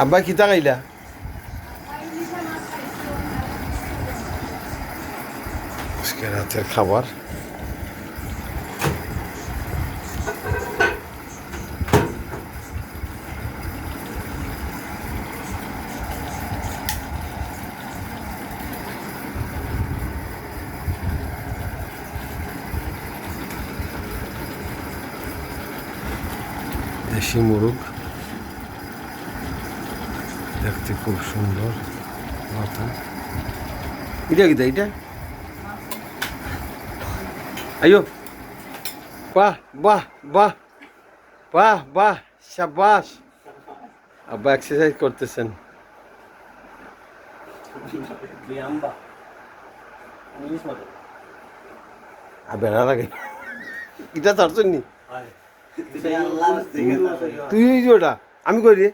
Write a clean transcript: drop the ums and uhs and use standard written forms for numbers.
আব্বা কিতা খাইলা? আজকে রাতের খাবার দেশি মুরগ, দেখতে খুব সুন্দর মাথা। এটা কিতা এটা? আয়ো, বাহ বাহ বাহ বাহ বাহ, শাবাশ। আব্বা এক্সারসাইজ করতেছেন। বেড়া লাগে এটা তার জন্য তুই ওটা আমি করি